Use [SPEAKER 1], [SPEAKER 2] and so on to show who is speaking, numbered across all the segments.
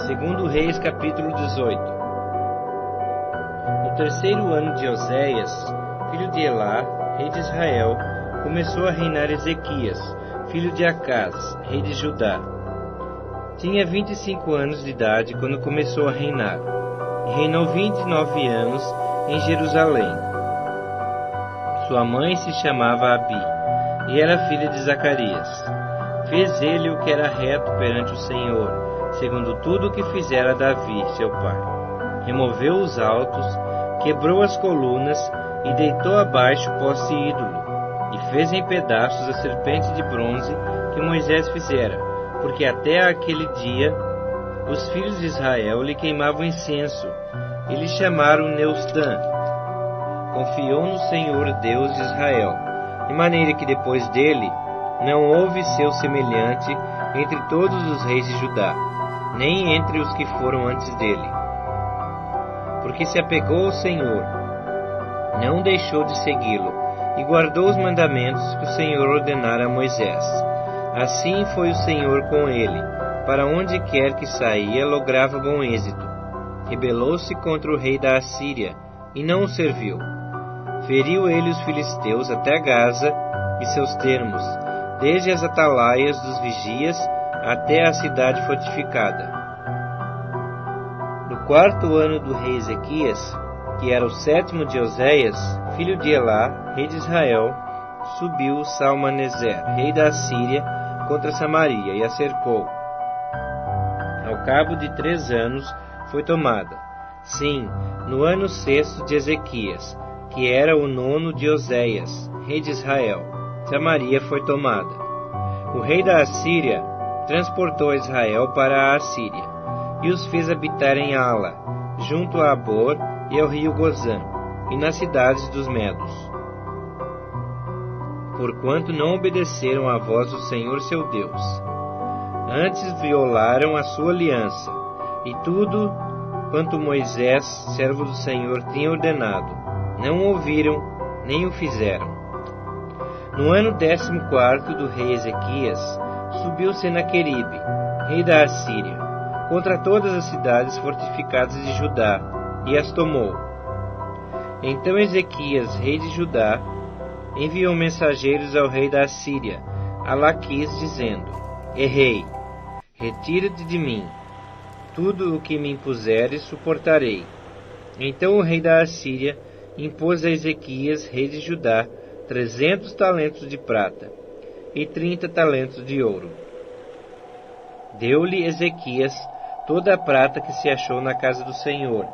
[SPEAKER 1] Segundo Reis, capítulo 18. No terceiro ano de Oséias, filho de Elá, rei de Israel, começou a reinar Ezequias, filho de Acaz, rei de Judá. Tinha 25 anos de idade quando começou a reinar, e reinou 29 anos em Jerusalém. Sua mãe se chamava Abi, e era filha de Zacarias. Fez ele o que era reto perante o Senhor, segundo tudo o que fizera Davi, seu pai. Removeu os altos, quebrou as colunas e deitou abaixo o poste ídolo, e fez em pedaços a serpente de bronze que Moisés fizera, porque até aquele dia os filhos de Israel lhe queimavam incenso, e lhe chamaram Neustã. Confiou no Senhor Deus de Israel, de maneira que depois dele não houve seu semelhante entre todos os reis de Judá, nem entre os que foram antes dele. Porque se apegou ao Senhor, não deixou de segui-lo, e guardou os mandamentos que o Senhor ordenara a Moisés. Assim foi o Senhor com ele, para onde quer que saía, lograva bom êxito. Rebelou-se contra o rei da Assíria, e não o serviu. Feriu ele os filisteus até Gaza e seus termos, desde as atalaias dos vigias até a cidade fortificada. No quarto ano do rei Ezequias, que era o 7º de Oséias, filho de Elá, rei de Israel, subiu Salmaneser, rei da Assíria, contra Samaria, e a cercou. Ao cabo de 3 anos foi tomada. Sim, no ano 6º de Ezequias, que era o 9º de Oséias, rei de Israel, Samaria foi tomada. O rei da Assíria transportou Israel para a Assíria, e os fez habitar em Ala, junto a Abor e ao rio Gozã, e nas cidades dos Medos. Porquanto não obedeceram à voz do Senhor seu Deus. Antes violaram a sua aliança, e tudo quanto Moisés, servo do Senhor, tinha ordenado, não ouviram, nem o fizeram. No ano 14º do rei Ezequias, subiu Senaqueribe, rei da Assíria, contra todas as cidades fortificadas de Judá, e as tomou. Então Ezequias, rei de Judá, enviou mensageiros ao rei da Assíria, a Laquis, dizendo: Errei, retira-te de mim, tudo o que me impuseres suportarei. Então o rei da Assíria impôs a Ezequias, rei de Judá, 300 talentos de prata e 30 talentos de ouro. Deu-lhe Ezequias toda a prata que se achou na casa do Senhor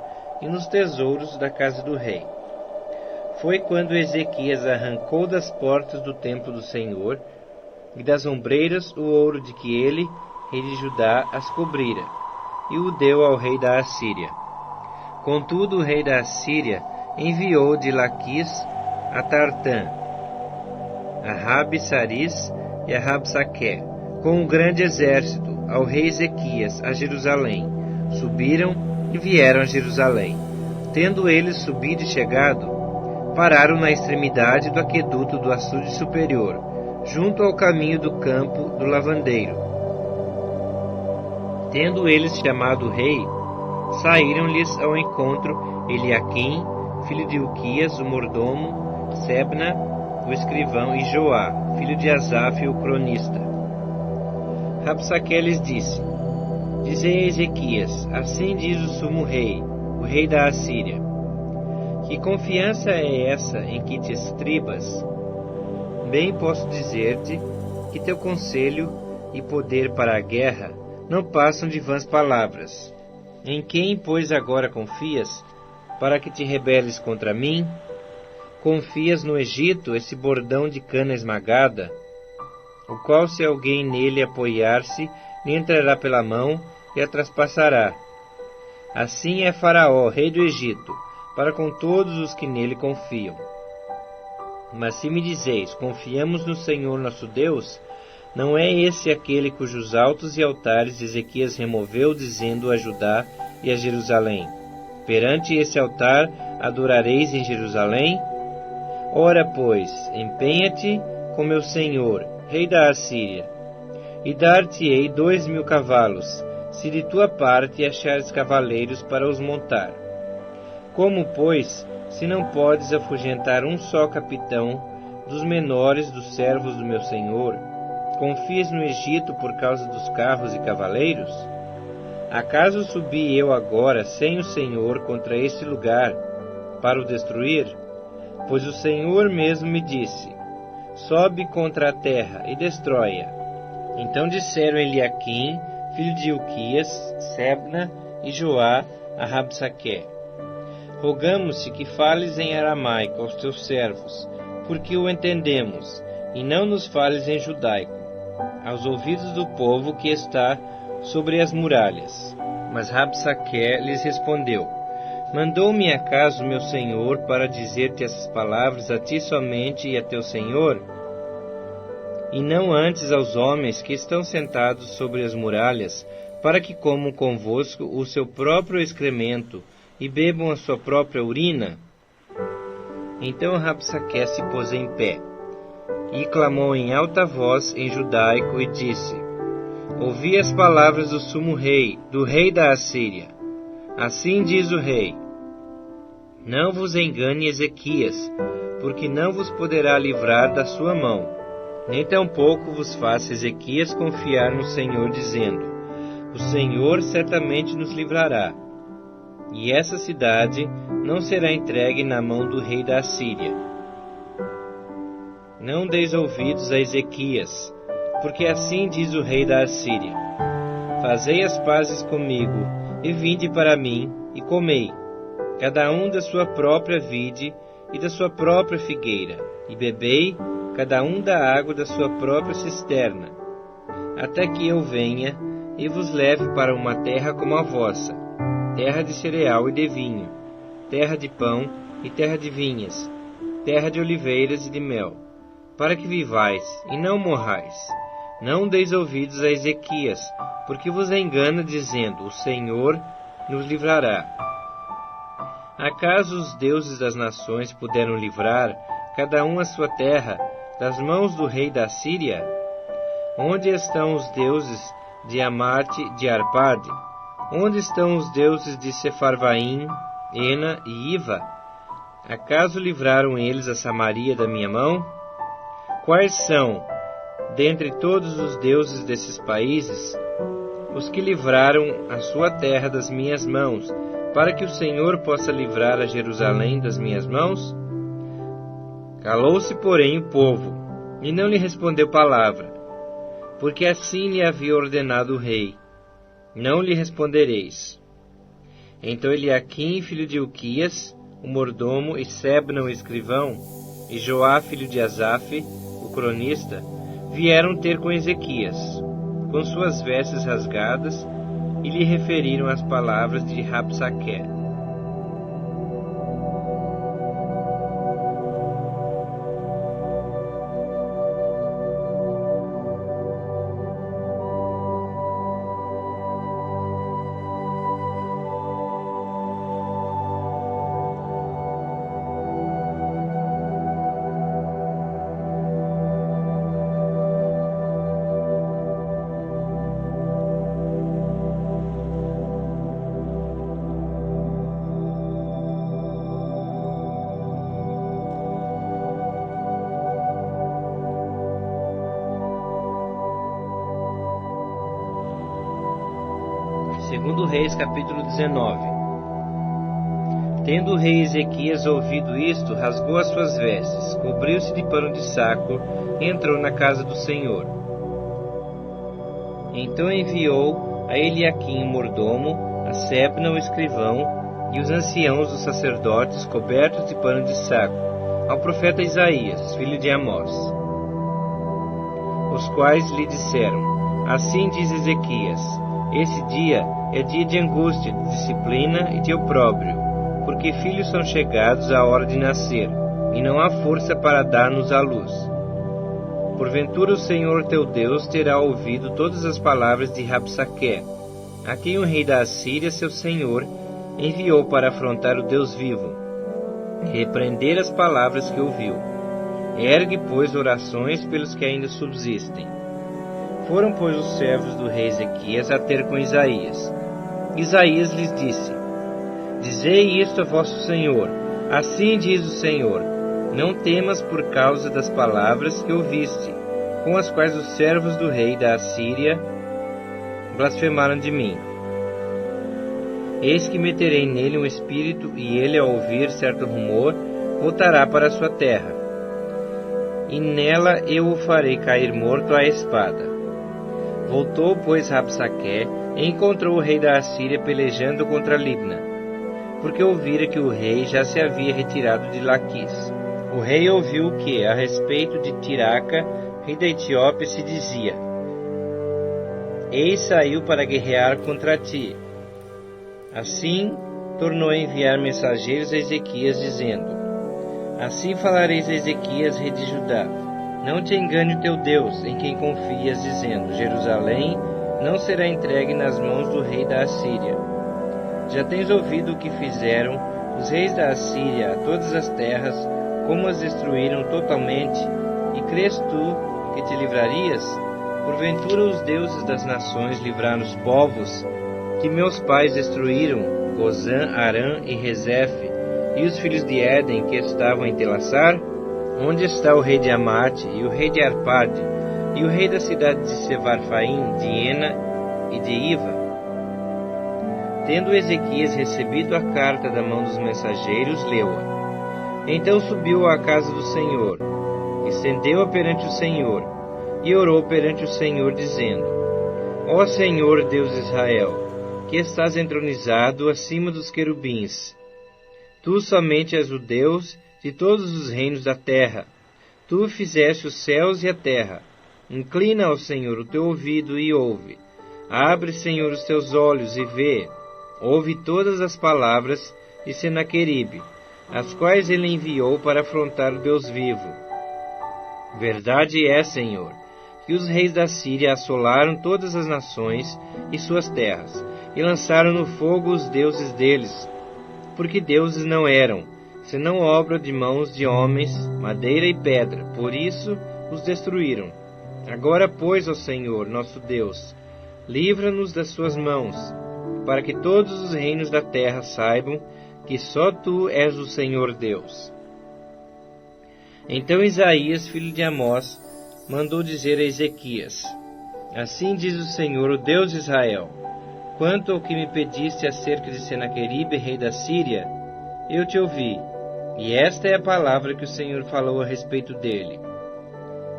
[SPEAKER 1] e nos tesouros da casa do rei. Foi quando Ezequias arrancou das portas do templo do Senhor e das ombreiras o ouro de que ele, rei de Judá, as cobrira, e o deu ao rei da Assíria. Contudo, o rei da Assíria enviou de Laquis a Tartã, a Rabi-Saris e a Rabsaqué, com um grande exército, ao rei Ezequias, a Jerusalém. Subiram e vieram a Jerusalém. Tendo eles subido e chegado, pararam na extremidade do aqueduto do açude superior, junto ao caminho do campo do lavandeiro. Tendo eles chamado o rei, saíram-lhes ao encontro Eliaquim, filho de Uquias, o mordomo, Sebna, o escrivão, e Joá, filho de Asaf, o cronista. Rabsaqué lhes disse: Dizei a Ezequias: assim diz o sumo rei, o rei da Assíria: que confiança é essa em que te estribas? Bem posso dizer-te que teu conselho e poder para a guerra não passam de vãs palavras. Em quem, pois, agora confias, para que te rebeles contra mim? Confias no Egito, esse bordão de cana esmagada, o qual, se alguém nele apoiar-se, lhe entrará pela mão e a traspassará. Assim é Faraó, rei do Egito, para com todos os que nele confiam. Mas se me dizeis: confiamos no Senhor nosso Deus, não é esse aquele cujos altos e altares Ezequias removeu, dizendo a Judá e a Jerusalém: perante esse altar adorareis em Jerusalém? Ora, pois, empenha-te com meu senhor, rei da Assíria, e dar-te-ei 2.000 cavalos, se de tua parte achares cavaleiros para os montar. Como, pois, se não podes afugentar um só capitão dos menores dos servos do meu senhor, confias no Egito por causa dos carros e cavaleiros? Acaso subi eu agora sem o Senhor contra este lugar para o destruir? Pois o Senhor mesmo me disse: sobe contra a terra e destrói-a. Então disseram Eliaquim, filho de Hilquias, Sebna e Joá a Rabsaque: rogamos-te que fales em aramaico aos teus servos, porque o entendemos, e não nos fales em judaico, aos ouvidos do povo que está sobre as muralhas. Mas Rabsaque lhes respondeu: mandou-me acaso meu senhor para dizer-te essas palavras a ti somente e a teu senhor? E não antes aos homens que estão sentados sobre as muralhas, para que comam convosco o seu próprio excremento e bebam a sua própria urina? Então Rabsaque se pôs em pé e clamou em alta voz em judaico e disse: ouvi as palavras do sumo rei, do rei da Assíria. Assim diz o rei: não vos engane Ezequias, porque não vos poderá livrar da sua mão, nem tampouco vos faça Ezequias confiar no Senhor, dizendo: o Senhor certamente nos livrará, e essa cidade não será entregue na mão do rei da Assíria. Não deis ouvidos a Ezequias, porque assim diz o rei da Assíria: fazei as pazes comigo, e vinde para mim, e comei, cada um da sua própria vide e da sua própria figueira, e bebei, cada um da água da sua própria cisterna, até que eu venha e vos leve para uma terra como a vossa, terra de cereal e de vinho, terra de pão e terra de vinhas, terra de oliveiras e de mel, para que vivais e não morrais. Não deis ouvidos a Ezequias, porque vos engana, dizendo: o Senhor nos livrará. Acaso os deuses das nações puderam livrar, cada um a sua terra, das mãos do rei da Síria? Onde estão os deuses de Amarte, de Arpade? Onde estão os deuses de Sefarvaim, Ena e Iva? Acaso livraram eles a Samaria da minha mão? Quais são, dentre todos os deuses desses países, os que livraram a sua terra das minhas mãos, para que o Senhor possa livrar a Jerusalém das minhas mãos? Calou-se, porém, o povo, e não lhe respondeu palavra, porque assim lhe havia ordenado o rei: não lhe respondereis. Então Eliaquim, filho de Hilquias, o mordomo, e Sebna, o escrivão, e Joá, filho de Asaf, o cronista, vieram ter com Ezequias, com suas vestes rasgadas, e lhe referiram as palavras de Rabsaque. Segundo Reis, capítulo 19. Tendo o rei Ezequias ouvido isto, rasgou as suas vestes, cobriu-se de pano de saco e entrou na casa do Senhor. Então enviou a Eliaquim, o mordomo, a Sebna, o escrivão, e os anciãos dos sacerdotes, cobertos de pano de saco, ao profeta Isaías, filho de Amós, os quais lhe disseram: assim diz Ezequias: esse dia é dia de angústia, de disciplina e de opróbrio, porque filhos são chegados à hora de nascer, e não há força para dar-nos à luz. Porventura o Senhor teu Deus terá ouvido todas as palavras de Rabsaque, a quem o rei da Assíria, seu senhor, enviou para afrontar o Deus vivo, e repreender as palavras que ouviu. Ergue, pois, orações pelos que ainda subsistem. Foram, pois, os servos do rei Ezequias a ter com Isaías. Isaías lhes disse: Dizei isto a vosso senhor, assim diz o Senhor: Não temas por causa das palavras que ouviste, com as quais os servos do rei da Assíria blasfemaram de mim. Eis que meterei nele um espírito, e ele, ao ouvir certo rumor, voltará para a sua terra, e nela eu o farei cair morto à espada. Voltou, pois, Rabsaqué, e encontrou o rei da Assíria pelejando contra Libna, porque ouvira que o rei já se havia retirado de Laquis. O rei ouviu que, a respeito de Tiraca, rei da Etiópia, se dizia: Eis saiu para guerrear contra ti. Assim, tornou a enviar mensageiros a Ezequias, dizendo: Assim falareis a Ezequias, rei de Judá: Não te engane o teu Deus, em quem confias, dizendo: Jerusalém não será entregue nas mãos do rei da Assíria. Já tens ouvido o que fizeram os reis da Assíria a todas as terras, como as destruíram totalmente, e crês tu que te livrarias? Porventura os deuses das nações livraram os povos que meus pais destruíram, Gozã, Arã e Rezefe, e os filhos de Éden que estavam em Telassar? Onde está o rei de Amate, e o rei de Arpade, e o rei da cidade de Sevarfaim, de Ena e de Iva? Tendo Ezequias recebido a carta da mão dos mensageiros, leu-a. Então subiu à casa do Senhor, estendeu-a perante o Senhor, e orou perante o Senhor, dizendo: Ó Senhor Deus de Israel, que estás entronizado acima dos querubins, tu somente és o Deus de todos os reinos da terra. Tu fizeste os céus e a terra. Inclina ao Senhor o teu ouvido e ouve. Abre, Senhor, os teus olhos e vê. Ouve todas as palavras de Senaqueribe, as quais ele enviou para afrontar o Deus vivo. Verdade é, Senhor, que os reis da Síria assolaram todas as nações e suas terras, e lançaram no fogo os deuses deles, porque deuses não eram, senão obra de mãos de homens, madeira e pedra, por isso os destruíram. Agora, pois, ó Senhor, nosso Deus, livra-nos das suas mãos, para que todos os reinos da terra saibam que só tu és o Senhor Deus. Então Isaías, filho de Amós, mandou dizer a Ezequias: Assim diz o Senhor, o Deus de Israel: Quanto ao que me pediste acerca de Senaqueribe, rei da Síria, eu te ouvi, e esta é a palavra que o Senhor falou a respeito dele.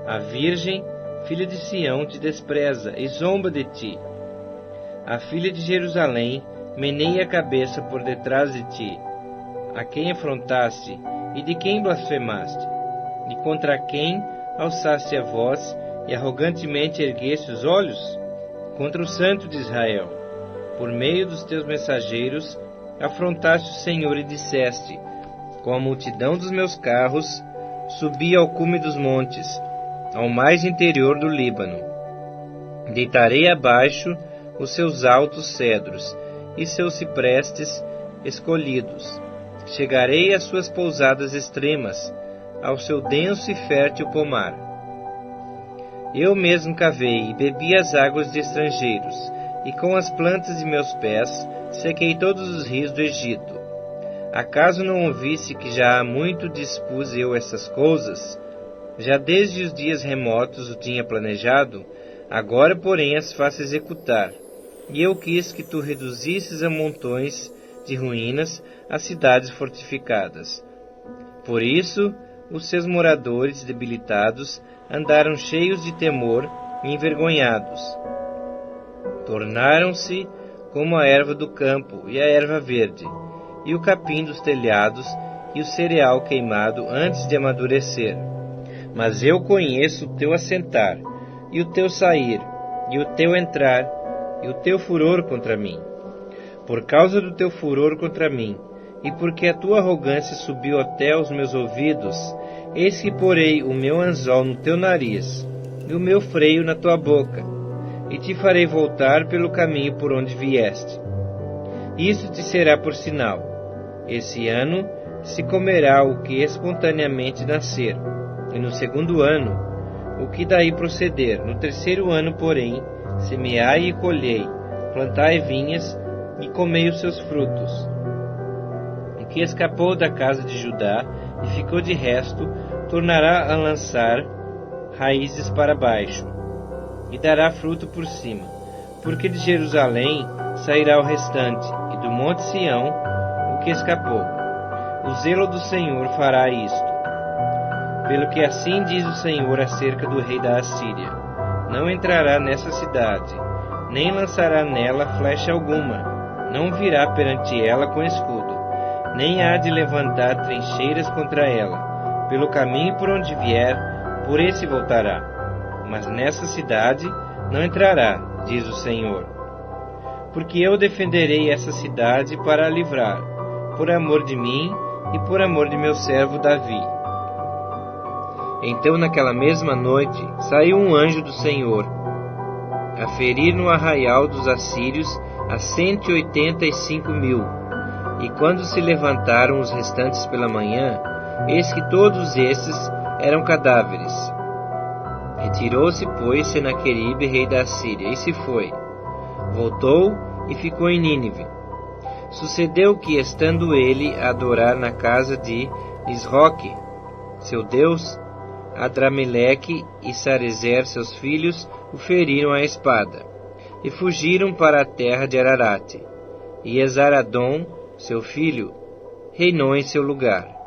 [SPEAKER 1] A virgem, filha de Sião, te despreza e zomba de ti. A filha de Jerusalém meneia a cabeça por detrás de ti. A quem afrontaste e de quem blasfemaste? E contra quem alçaste a voz e arrogantemente ergueste os olhos? Contra o Santo de Israel. Por meio dos teus mensageiros afrontaste o Senhor e disseste: Com a multidão dos meus carros subi ao cume dos montes, ao mais interior do Líbano. Deitarei abaixo os seus altos cedros e seus ciprestes escolhidos. Chegarei às suas pousadas extremas, ao seu denso e fértil pomar. Eu mesmo cavei e bebi as águas de estrangeiros, e com as plantas de meus pés sequei todos os rios do Egito. Acaso não ouvisse que já há muito dispus eu essas coisas? Já desde os dias remotos o tinha planejado, agora, porém, as faço executar. E eu quis que tu reduzisses a montões de ruínas as cidades fortificadas. Por isso, os seus moradores debilitados andaram cheios de temor e envergonhados. Tornaram-se como a erva do campo e a erva verde, e o capim dos telhados e o cereal queimado antes de amadurecer. Mas eu conheço o teu assentar, e o teu sair, e o teu entrar, e o teu furor contra mim. Por causa do teu furor contra mim, e porque a tua arrogância subiu até os meus ouvidos, eis que porei o meu anzol no teu nariz, e o meu freio na tua boca, e te farei voltar pelo caminho por onde vieste. Isso te será por sinal. Esse ano se comerá o que espontaneamente nascer, e no segundo ano o que daí proceder. No terceiro ano, porém, semeai e colhei, plantai vinhas e comei os seus frutos. O que escapou da casa de Judá e ficou de resto, tornará a lançar raízes para baixo, e dará fruto por cima, porque de Jerusalém sairá o restante, e do monte Sião o que escapou. O zelo do Senhor fará isto. Pelo que assim diz o Senhor acerca do rei da Assíria: não entrará nessa cidade, nem lançará nela flecha alguma, não virá perante ela com escudo, nem há de levantar trincheiras contra ela. Pelo caminho por onde vier, por esse voltará. Mas nessa cidade não entrará, diz o Senhor. Porque eu defenderei essa cidade para a livrar, por amor de mim e por amor de meu servo Davi. Então naquela mesma noite saiu um anjo do Senhor, a ferir no arraial dos assírios a 185.000. E quando se levantaram os restantes pela manhã, eis que todos esses eram cadáveres. Retirou-se, pois, Senaqueribe, rei da Assíria, e se foi. Voltou e ficou em Nínive. Sucedeu que, estando ele a adorar na casa de Nisroque, seu deus, Adrameleque e Sarezer, seus filhos, o feriram à espada, e fugiram para a terra de Ararate. E Esaradom, seu filho, reinou em seu lugar.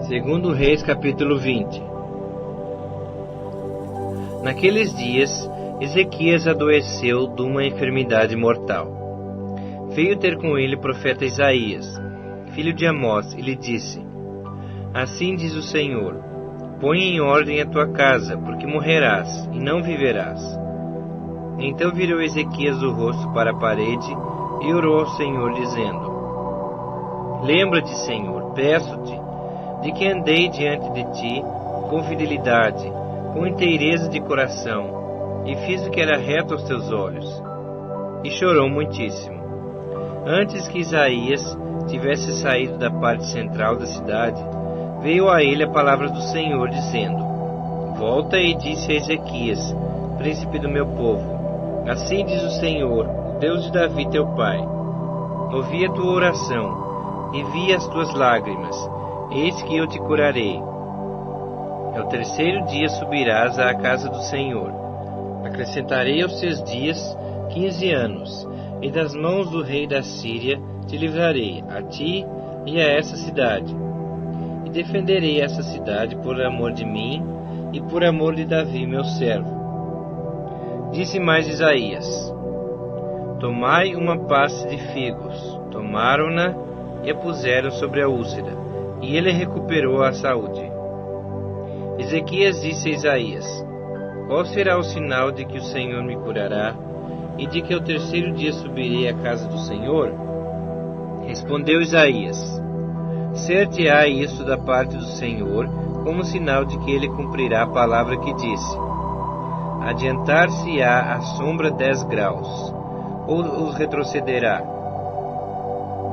[SPEAKER 1] Segundo Reis, capítulo 20. Naqueles dias, Ezequias adoeceu de uma enfermidade mortal. Veio ter com ele o profeta Isaías, filho de Amós, e lhe disse: assim diz o Senhor: põe em ordem a tua casa, porque morrerás, e não viverás. Então virou Ezequias o rosto para a parede, e orou ao Senhor, dizendo: lembra-te, Senhor, peço-te, de que andei diante de ti com fidelidade, com inteireza de coração, e fiz o que era reto aos teus olhos. E chorou muitíssimo. Antes que Isaías tivesse saído da parte central da cidade, veio a ele a palavra do Senhor, dizendo: volta e disse a Ezequias, príncipe do meu povo: assim diz o Senhor, o Deus de Davi teu pai: ouvi a tua oração, e vi as tuas lágrimas, eis que eu te curarei. Ao terceiro dia subirás à casa do Senhor. Acrescentarei aos teus dias 15 anos, e das mãos do rei da Síria te livrarei, a ti e a essa cidade. E defenderei essa cidade por amor de mim e por amor de Davi, meu servo. Disse mais Isaías: tomai uma passe de figos. Tomaram-na e a puseram sobre a úlcera, e ele recuperou a saúde. Ezequias disse a Isaías: qual será o sinal de que o Senhor me curará, e de que ao terceiro dia subirei à casa do Senhor? Respondeu Isaías: ser-te-á isso da parte do Senhor, como sinal de que ele cumprirá a palavra que disse: adiantar-se-á a sombra 10 graus, ou os retrocederá.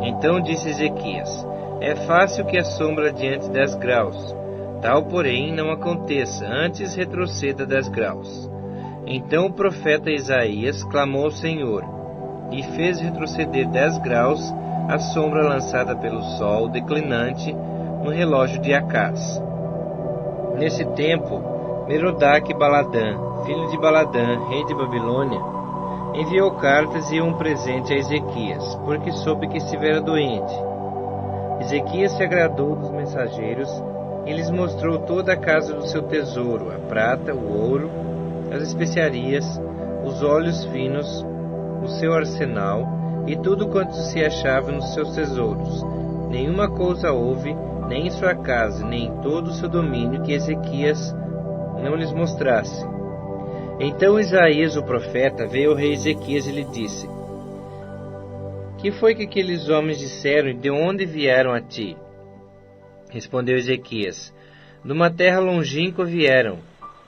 [SPEAKER 1] Então disse Ezequias: é fácil que a sombra adiante 10 graus. Tal, porém, não aconteça, antes retroceda 10 graus. Então o profeta Isaías clamou ao Senhor, e fez retroceder 10 graus a sombra lançada pelo sol declinante no relógio de Acás. Nesse tempo, Merodach-Baladã, filho de Baladã, rei de Babilônia, enviou cartas e um presente a Ezequias, porque soube que estivera doente. Ezequias se agradou dos mensageiros e lhes mostrou toda a casa do seu tesouro, a prata, o ouro, as especiarias, os óleos finos, o seu arsenal e tudo quanto se achava nos seus tesouros. Nenhuma coisa houve, nem em sua casa, nem em todo o seu domínio, que Ezequias não lhes mostrasse. Então Isaías, o profeta, veio ao rei Ezequias e lhe disse: Que foi que aqueles homens disseram e de onde vieram a ti? Respondeu Ezequias: De uma terra longínqua vieram,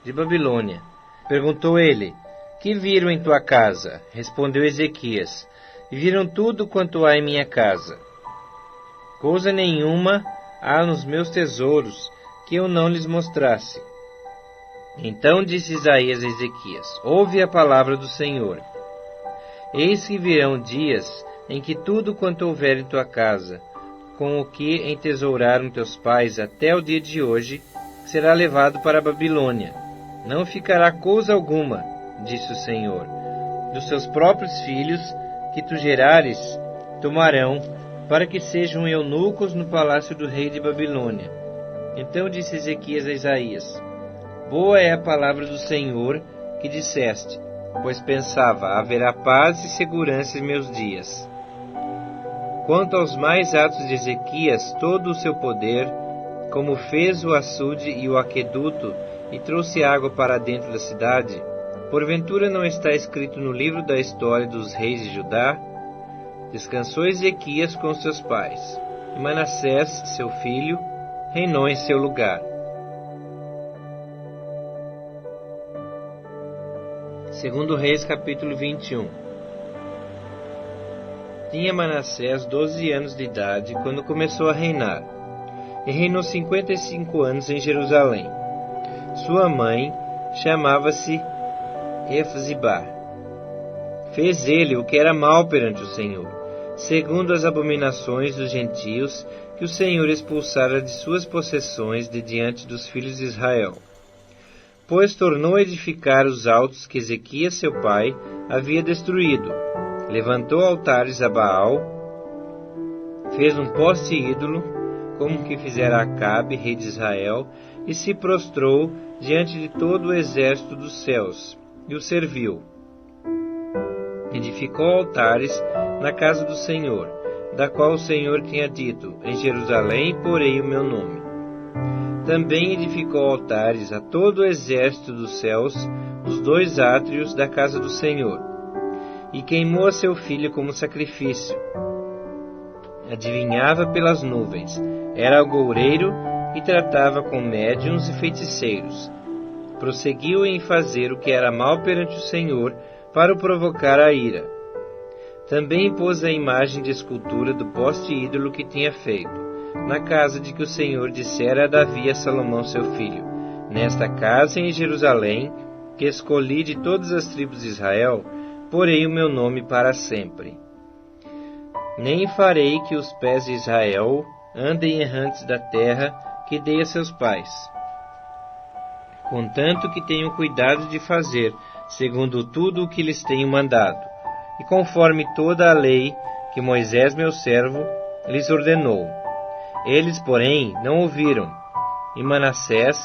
[SPEAKER 1] de Babilônia. Perguntou ele: Que viram em tua casa? Respondeu Ezequias: Viram tudo quanto há em minha casa. Coisa nenhuma há nos meus tesouros que eu não lhes mostrasse. Então disse Isaías a Ezequias: Ouve a palavra do Senhor. Eis que virão dias em que tudo quanto houver em tua casa, com o que entesouraram teus pais até o dia de hoje, será levado para a Babilônia. Não ficará coisa alguma, disse o Senhor. Dos seus próprios filhos, que tu gerares, tomarão, para que sejam eunucos no palácio do rei de Babilônia. Então disse Ezequias a Isaías: Boa é a palavra do Senhor que disseste, pois pensava: haverá paz e segurança em meus dias. Quanto aos mais atos de Ezequias, todo o seu poder, como fez o açude e o aqueduto, e trouxe água para dentro da cidade, porventura não está escrito no livro da história dos reis de Judá? Descansou Ezequias com seus pais, e Manassés, seu filho, reinou em seu lugar. Segundo Reis, capítulo 21. Tinha Manassés 12 anos de idade quando começou a reinar, e reinou 55 anos em Jerusalém. Sua mãe chamava-se Efzibá. Fez ele o que era mal perante o Senhor, segundo as abominações dos gentios que o Senhor expulsara de suas possessões de diante dos filhos de Israel. Pois tornou a edificar os altos que Ezequias seu pai havia destruído. Levantou altares a Baal, fez um poste ídolo, como que fizera Acabe, rei de Israel, e se prostrou diante de todo o exército dos céus, e o serviu. Edificou altares na casa do Senhor, da qual o Senhor tinha dito: Em Jerusalém porei o meu nome. Também edificou altares a todo o exército dos céus, nos 2 átrios da casa do Senhor, e queimou a seu filho como sacrifício. Adivinhava pelas nuvens, era agoureiro e tratava com médiuns e feiticeiros. Prosseguiu em fazer o que era mal perante o Senhor, para o provocar a ira. Também pôs a imagem de escultura do poste ídolo que tinha feito, na casa de que o Senhor dissera a Davi e a Salomão seu filho: Nesta casa em Jerusalém, que escolhi de todas as tribos de Israel, porei o meu nome para sempre. Nem farei que os pés de Israel andem errantes da terra que dei a seus pais, contanto que tenham cuidado de fazer segundo tudo o que lhes tenho mandado, e conforme toda a lei que Moisés meu servo lhes ordenou. Eles, porém, não ouviram, e Manassés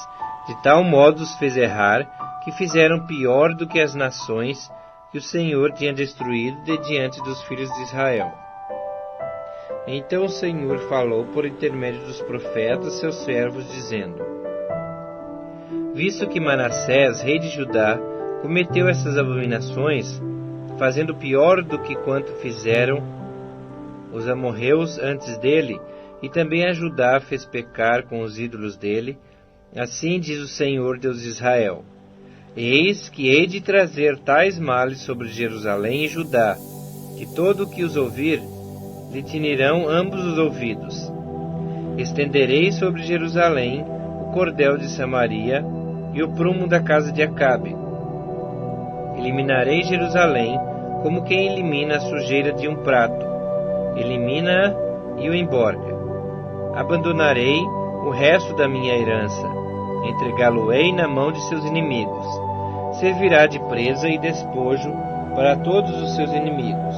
[SPEAKER 1] de tal modo os fez errar, que fizeram pior do que as nações que o Senhor tinha destruído de diante dos filhos de Israel. Então o Senhor falou por intermédio dos profetas, seus servos, dizendo: Visto que Manassés, rei de Judá, cometeu essas abominações, fazendo pior do que quanto fizeram os amorreus antes dele, e também a Judá fez pecar com os ídolos dele, assim diz o Senhor Deus de Israel: Eis que hei de trazer tais males sobre Jerusalém e Judá, que todo o que os ouvir, lhe tinirão ambos os ouvidos. Estenderei sobre Jerusalém o cordel de Samaria e o prumo da casa de Acabe. Eliminarei Jerusalém como quem elimina a sujeira de um prato, elimina-a e o emborca. Abandonarei o resto da minha herança, entregá-lo-ei na mão de seus inimigos. Servirá de presa e despojo para todos os seus inimigos.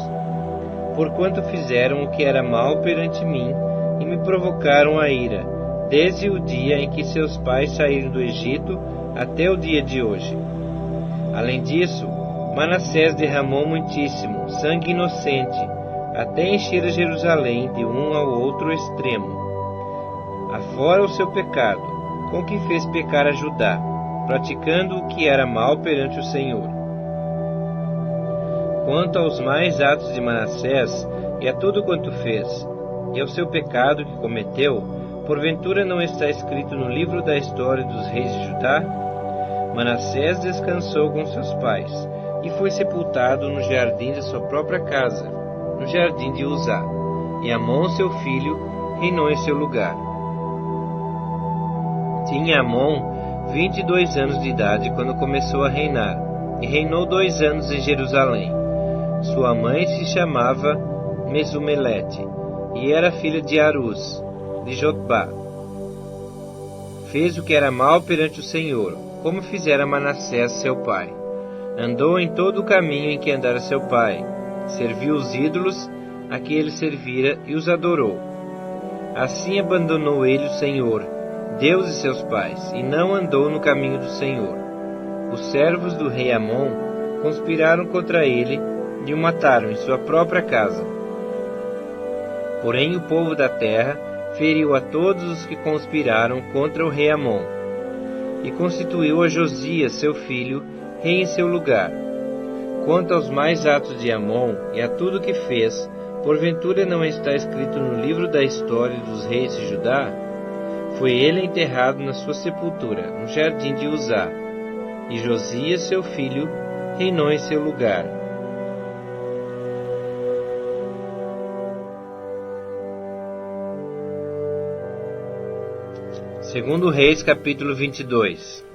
[SPEAKER 1] Porquanto fizeram o que era mal perante mim e me provocaram a ira, desde o dia em que seus pais saíram do Egito até o dia de hoje. Além disso, Manassés derramou muitíssimo sangue inocente, até encher Jerusalém de um ao outro extremo. Afora o seu pecado, com que fez pecar a Judá, praticando o que era mal perante o Senhor. Quanto aos mais atos de Manassés, e a tudo quanto fez, e ao seu pecado que cometeu, porventura não está escrito no livro da história dos reis de Judá? Manassés descansou com seus pais, e foi sepultado no jardim de sua própria casa, no jardim de Uzá, e Amon, seu filho, reinou em seu lugar. Tinha Amon 22 anos de idade quando começou a reinar, e reinou 2 anos em Jerusalém. Sua mãe se chamava Mesumelete, e era filha de Aruz, de Jotbá. Fez o que era mal perante o Senhor, como fizera Manassés seu pai. Andou em todo o caminho em que andara seu pai, serviu os ídolos a que ele servira e os adorou. Assim abandonou ele o Senhor, Deus de seus pais, e não andou no caminho do Senhor. Os servos do rei Amon conspiraram contra ele e o mataram em sua própria casa. Porém o povo da terra feriu a todos os que conspiraram contra o rei Amon, e constituiu a Josias, seu filho, rei em seu lugar. Quanto aos mais atos de Amon e a tudo que fez, porventura não está escrito no livro da história dos reis de Judá? Foi ele enterrado na sua sepultura, no jardim de Uzá, e Josias, seu filho, reinou em seu lugar. Segundo Reis, capítulo 22.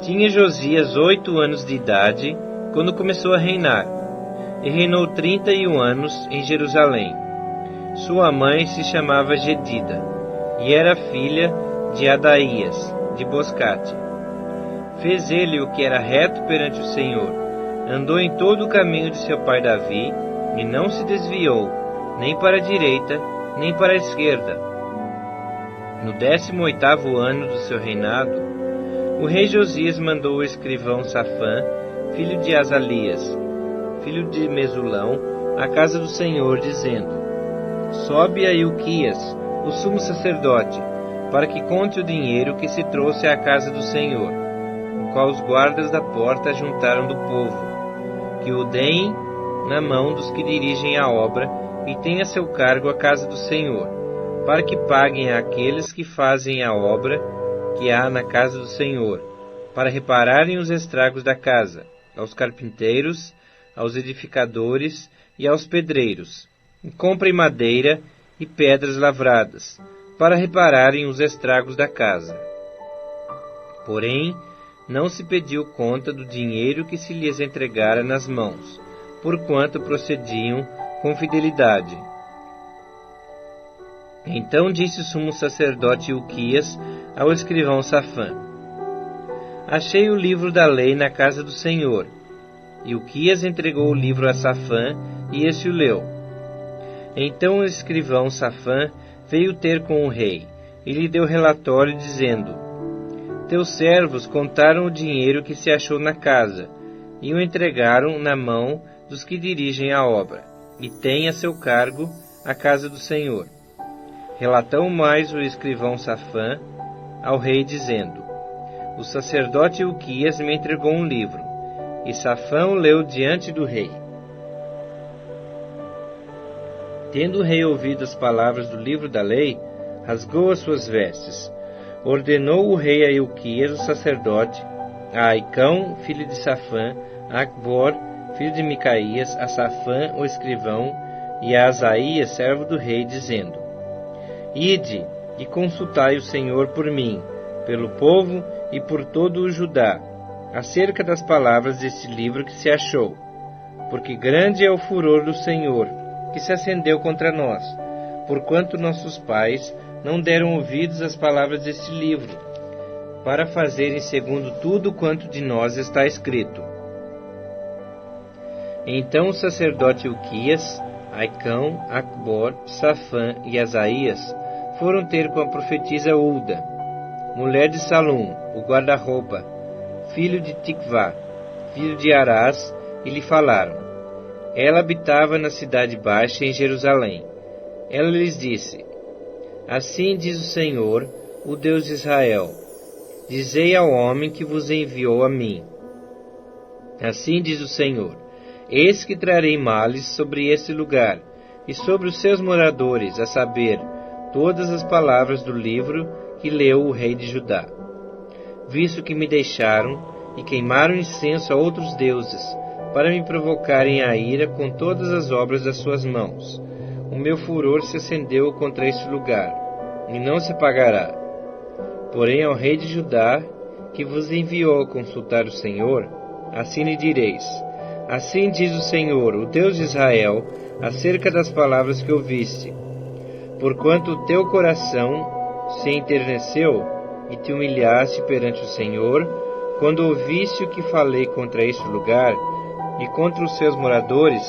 [SPEAKER 1] Tinha Josias 8 anos de idade quando começou a reinar, e reinou 31 anos em Jerusalém. Sua mãe se chamava Gedida, e era filha de Adaías, de Boscate. Fez ele o que era reto perante o Senhor, andou em todo o caminho de seu pai Davi, e não se desviou, nem para a direita, nem para a esquerda. No 18º ano do seu reinado, o rei Josias mandou o escrivão Safã, filho de Azalias, filho de Mesulão, à casa do Senhor, dizendo: Sobe a Ilquias, o sumo sacerdote, para que conte o dinheiro que se trouxe à casa do Senhor, o qual os guardas da porta juntaram do povo, que o deem na mão dos que dirigem a obra e tenha a seu cargo a casa do Senhor, para que paguem àqueles que fazem a obra que há na casa do Senhor, para repararem os estragos da casa, aos carpinteiros, aos edificadores e aos pedreiros, e comprem madeira e pedras lavradas, para repararem os estragos da casa. Porém, não se pediu conta do dinheiro que se lhes entregara nas mãos, porquanto procediam com fidelidade. Então disse o sumo sacerdote Ilquias ao escrivão Safã: Achei o livro da lei na casa do Senhor. Ilquias entregou o livro a Safã, e este o leu. Então o escrivão Safã veio ter com o rei, e lhe deu relatório, dizendo: Teus servos contaram o dinheiro que se achou na casa, e o entregaram na mão dos que dirigem a obra, e têm a seu cargo a casa do Senhor. Relatou mais o escrivão Safã ao rei, dizendo: O sacerdote Ilquias me entregou um livro, e Safã o leu diante do rei. Tendo o rei ouvido as palavras do livro da lei, rasgou as suas vestes. Ordenou o rei a Ilquias, o sacerdote, a Aicão, filho de Safã, a Acbor, filho de Micaías, a Safã, o escrivão, e a Asaías, servo do rei, dizendo: Ide e consultai o Senhor por mim, pelo povo e por todo o Judá, acerca das palavras deste livro que se achou, porque grande é o furor do Senhor, que se acendeu contra nós, porquanto nossos pais não deram ouvidos às palavras deste livro, para fazerem segundo tudo quanto de nós está escrito. Então o sacerdote Ilquias, Aicão, Acbor, Safã e Asaías foram ter com a profetisa Ulda, mulher de Salum, o guarda-roupa, filho de Tikvá, filho de Arás, e lhe falaram. Ela habitava na cidade baixa em Jerusalém. Ela lhes disse: Assim diz o Senhor, o Deus de Israel: Dizei ao homem que vos enviou a mim. Assim diz o Senhor: Eis que trarei males sobre este lugar e sobre os seus moradores, a saber, todas as palavras do livro que leu o rei de Judá. Visto que me deixaram e queimaram incenso a outros deuses, para me provocarem a ira com todas as obras das suas mãos, o meu furor se acendeu contra este lugar, e não se apagará. Porém ao rei de Judá, que vos enviou a consultar o Senhor, assim lhe direis: Assim diz o Senhor, o Deus de Israel, acerca das palavras que ouviste. Porquanto o teu coração se enterneceu e te humilhaste perante o Senhor, quando ouviste o que falei contra este lugar e contra os seus moradores,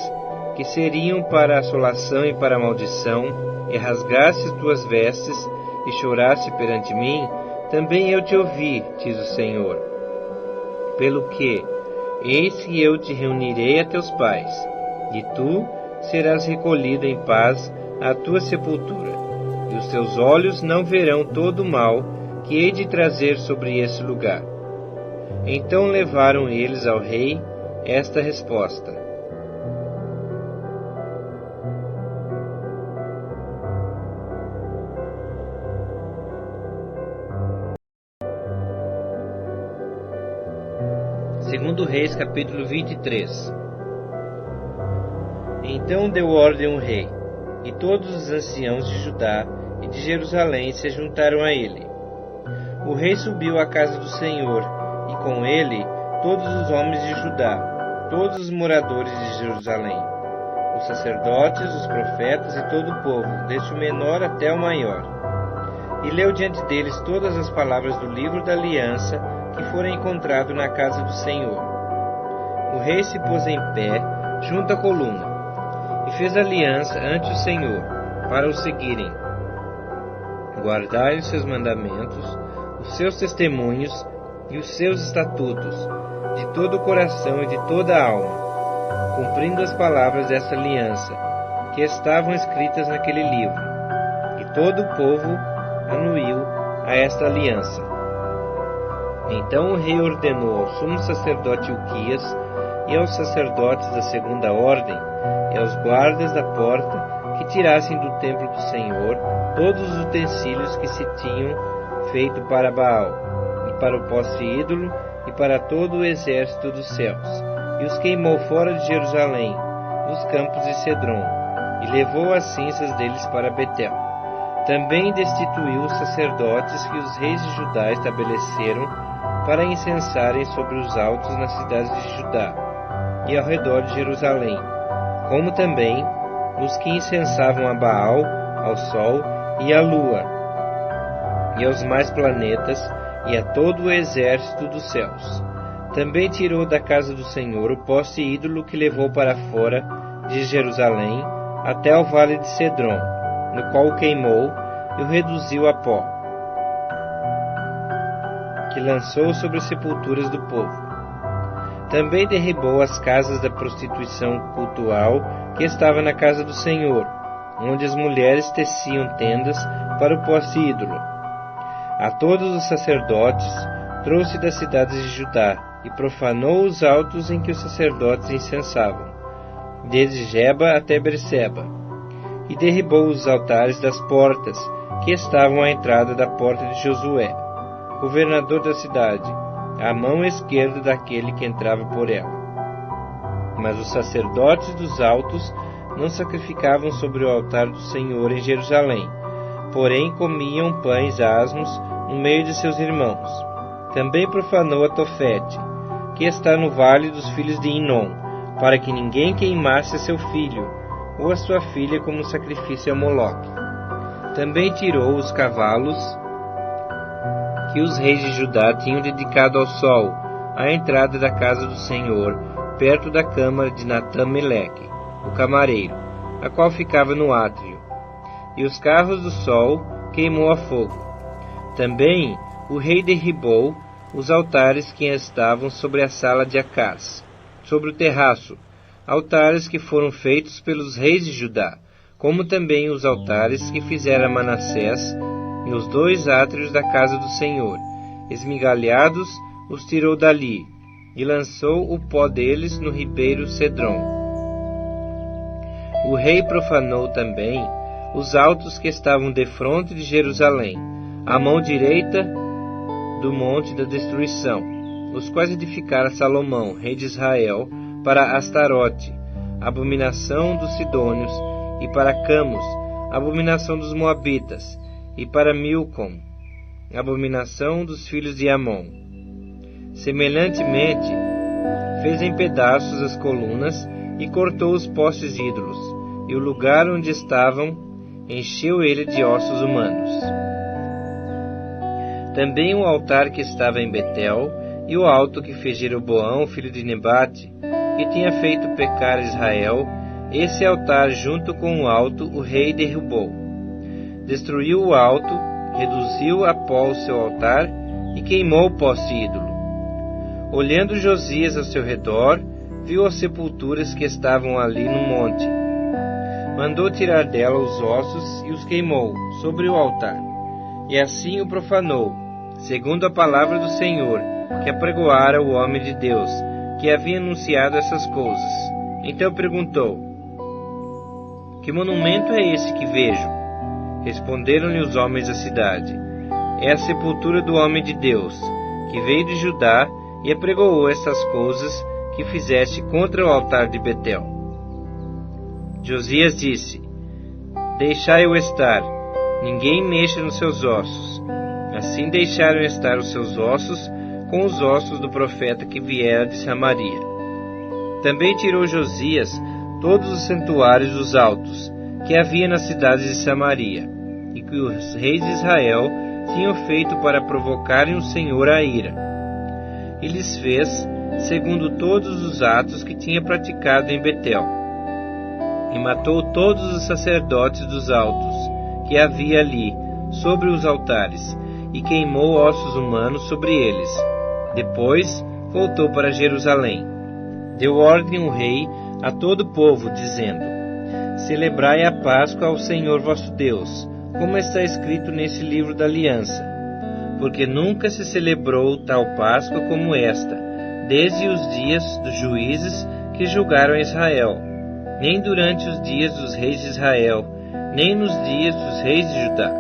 [SPEAKER 1] que seriam para a assolação e para a maldição, e rasgaste as tuas vestes e choraste perante mim, também eu te ouvi, diz o Senhor. Pelo que, eis que eu te reunirei a teus pais, e tu serás recolhido em paz à tua sepultura, e os teus olhos não verão todo o mal que hei de trazer sobre esse lugar. Então levaram eles ao rei esta resposta. Segundo Reis, capítulo 23. Então deu ordem o rei, e todos os anciãos de Judá e de Jerusalém se juntaram a ele. O rei subiu à casa do Senhor, e com ele todos os homens de Judá, todos os moradores de Jerusalém, os sacerdotes, os profetas e todo o povo, desde o menor até o maior. E leu diante deles todas as palavras do livro da aliança que fora encontrado na casa do Senhor. O rei se pôs em pé junto à coluna e fez aliança ante o Senhor para o seguirem, guardarem os seus mandamentos, os seus testemunhos e os seus estatutos, de todo o coração e de toda a alma, cumprindo as palavras dessa aliança, que estavam escritas naquele livro. E todo o povo anuiu a esta aliança. Então o rei ordenou ao sumo sacerdote Ilquias e aos sacerdotes da segunda ordem e aos guardas da porta que tirassem do templo do Senhor todos os utensílios que se tinham feito para Baal, e para o poste ídolo, e para todo o exército dos céus, e os queimou fora de Jerusalém, nos campos de Cedron, e levou as cinzas deles para Betel. Também destituiu os sacerdotes que os reis de Judá estabeleceram para incensarem sobre os altos nas cidades de Judá e ao redor de Jerusalém, como também os que incensavam a Baal, ao sol e à lua, e aos mais planetas, e a todo o exército dos céus. Também tirou da casa do Senhor o poste ídolo que levou para fora de Jerusalém até ao vale de Cedron, no qual o queimou e o reduziu a pó, que lançou sobre as sepulturas do povo. Também derribou as casas da prostituição cultual que estava na casa do Senhor, onde as mulheres teciam tendas para o poste ídolo. A todos os sacerdotes trouxe das cidades de Judá e profanou os altos em que os sacerdotes incensavam, desde Geba até Berseba, e derribou os altares das portas que estavam à entrada da porta de Josué, governador da cidade, à mão esquerda daquele que entrava por ela. Mas os sacerdotes dos altos não sacrificavam sobre o altar do Senhor em Jerusalém, porém comiam pães asmos no meio de seus irmãos. Também profanou a Tofete, que está no vale dos filhos de Inom, para que ninguém queimasse seu filho, ou a sua filha como sacrifício a Moloque. Também tirou os cavalos que os reis de Judá tinham dedicado ao sol, à entrada da casa do Senhor, perto da câmara de Natã-Meleque, o camareiro, a qual ficava no átrio. E os carros do sol queimou a fogo. Também o rei derribou os altares que estavam sobre a sala de Acás, sobre o terraço, altares que foram feitos pelos reis de Judá, como também os altares que fizera Manassés nos 2 átrios da casa do Senhor. Esmigalhados, os tirou dali, e lançou o pó deles no ribeiro Cedron. O rei profanou também os altos que estavam defronte de Jerusalém, à mão direita do monte da destruição, os quais edificara Salomão, rei de Israel, para Astarote, abominação dos sidônios, e para Camos, abominação dos moabitas, e para Milcom, abominação dos filhos de Amon. Semelhantemente, fez em pedaços as colunas e cortou os postes ídolos, e o lugar onde estavam encheu ele de ossos humanos. Também o altar que estava em Betel, e o alto que fez Jeroboão, filho de Nebate, que tinha feito pecar Israel, esse altar junto com o alto o rei derrubou. Destruiu o alto, reduziu a pó o seu altar e queimou o poste ídolo. Olhando Josias ao seu redor, viu as sepulturas que estavam ali no monte. Mandou tirar dela os ossos e os queimou sobre o altar. E assim o profanou, segundo a palavra do Senhor, que apregoara o homem de Deus, que havia anunciado essas coisas. Então perguntou: que monumento é esse que vejo? Responderam-lhe os homens da cidade: é a sepultura do homem de Deus, que veio de Judá e apregoou estas coisas que fizeste contra o altar de Betel. Josias disse: deixai-o estar, ninguém mexa nos seus ossos. Assim deixaram estar os seus ossos com os ossos do profeta que viera de Samaria. Também tirou Josias todos os santuários dos altos que havia nas cidades de Samaria, e que os reis de Israel tinham feito para provocarem o Senhor à ira. E lhes fez segundo todos os atos que tinha praticado em Betel. E matou todos os sacerdotes dos altos que havia ali, sobre os altares, e queimou ossos humanos sobre eles. Depois voltou para Jerusalém. Deu ordem o rei a todo o povo, dizendo: celebrai a Páscoa ao Senhor vosso Deus, como está escrito nesse livro da aliança. Porque nunca se celebrou tal Páscoa como esta, desde os dias dos juízes que julgaram Israel, nem durante os dias dos reis de Israel, nem nos dias dos reis de Judá.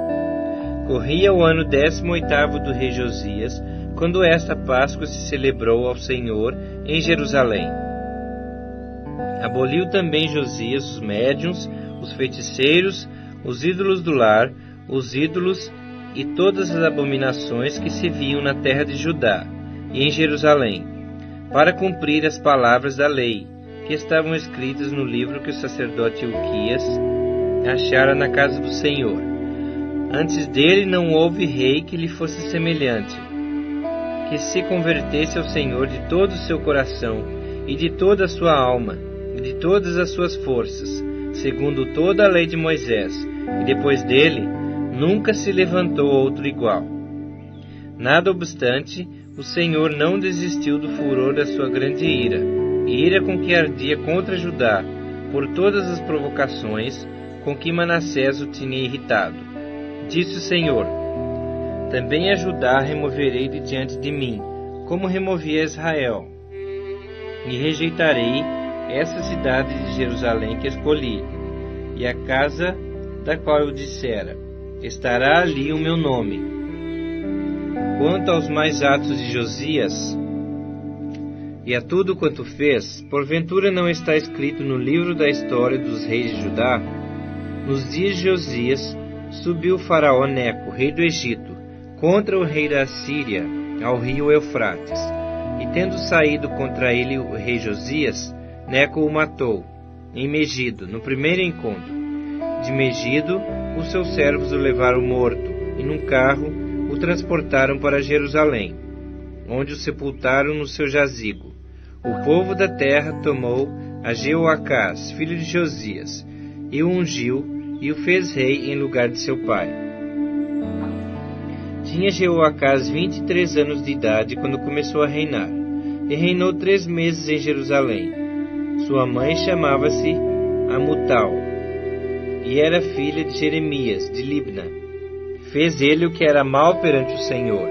[SPEAKER 1] Corria o ano 18º do rei Josias, quando esta Páscoa se celebrou ao Senhor em Jerusalém. Aboliu também Josias os médiuns, os feiticeiros, os ídolos do lar, os ídolos e todas as abominações que se viam na terra de Judá e em Jerusalém, para cumprir as palavras da lei, que estavam escritas no livro que o sacerdote Ilquias achara na casa do Senhor. Antes dele não houve rei que lhe fosse semelhante, que se convertesse ao Senhor de todo o seu coração e de toda a sua alma e de todas as suas forças, segundo toda a lei de Moisés, e depois dele nunca se levantou outro igual. Nada obstante, o Senhor não desistiu do furor da sua grande ira, ira com que ardia contra Judá, por todas as provocações com que Manassés o tinha irritado. Disse o Senhor: também a Judá removerei de diante de mim, como removi a Israel, e rejeitarei essa cidade de Jerusalém que escolhi, e a casa da qual eu dissera: estará ali o meu nome. Quanto aos mais atos de Josias e a tudo quanto fez, porventura não está escrito no livro da história dos reis de Judá? Nos dias de Josias, subiu o faraó Neco, rei do Egito, contra o rei da Assíria, ao rio Eufrates. E tendo saído contra ele o rei Josias, Neco o matou, em Megido, no primeiro encontro. De Megido, os seus servos o levaram morto, e num carro o transportaram para Jerusalém, onde o sepultaram no seu jazigo. O povo da terra tomou a Jeoacás, filho de Josias, e o ungiu e o fez rei em lugar de seu pai. Tinha Jeoacás 23 anos de idade quando começou a reinar, e reinou 3 meses em Jerusalém. Sua mãe chamava-se Amutal, e era filha de Jeremias, de Libna. Fez ele o que era mal perante o Senhor,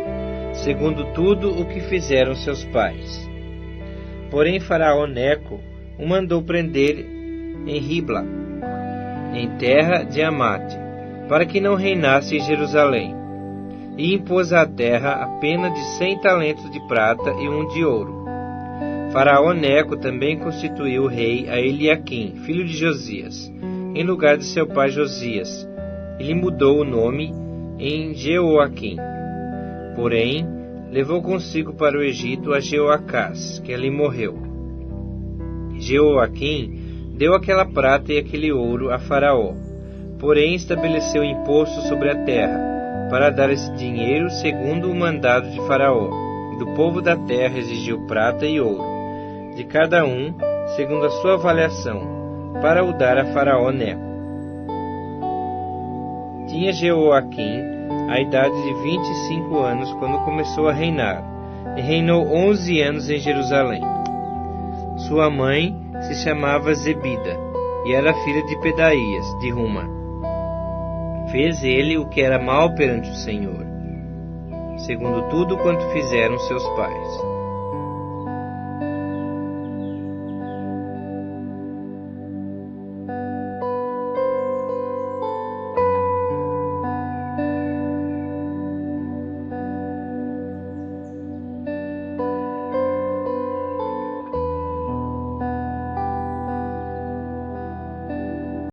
[SPEAKER 1] segundo tudo o que fizeram seus pais. Porém Faraó Neco o mandou prender em Ribla, em terra de Amate, para que não reinasse em Jerusalém, e impôs à terra a pena de 100 talentos de prata e 1 de ouro. Faraó Neco também constituiu rei a Eliaquim, filho de Josias, em lugar de seu pai Josias, e lhe mudou o nome em Jeoaquim. Porém, levou consigo para o Egito a Jeoacás, que ali morreu. Jeoaquim deu aquela prata e aquele ouro a Faraó, porém estabeleceu imposto sobre a terra, para dar esse dinheiro segundo o mandado de Faraó. Do povo da terra exigiu prata e ouro, de cada um, segundo a sua avaliação, para o dar a Faraó Neco. Tinha Jeoaquim a idade de 25 anos quando começou a reinar, e reinou 11 anos em Jerusalém. Sua mãe se chamava Zebida, e era filha de Pedaías, de Ruma. Fez ele o que era mal perante o Senhor, segundo tudo quanto fizeram seus pais.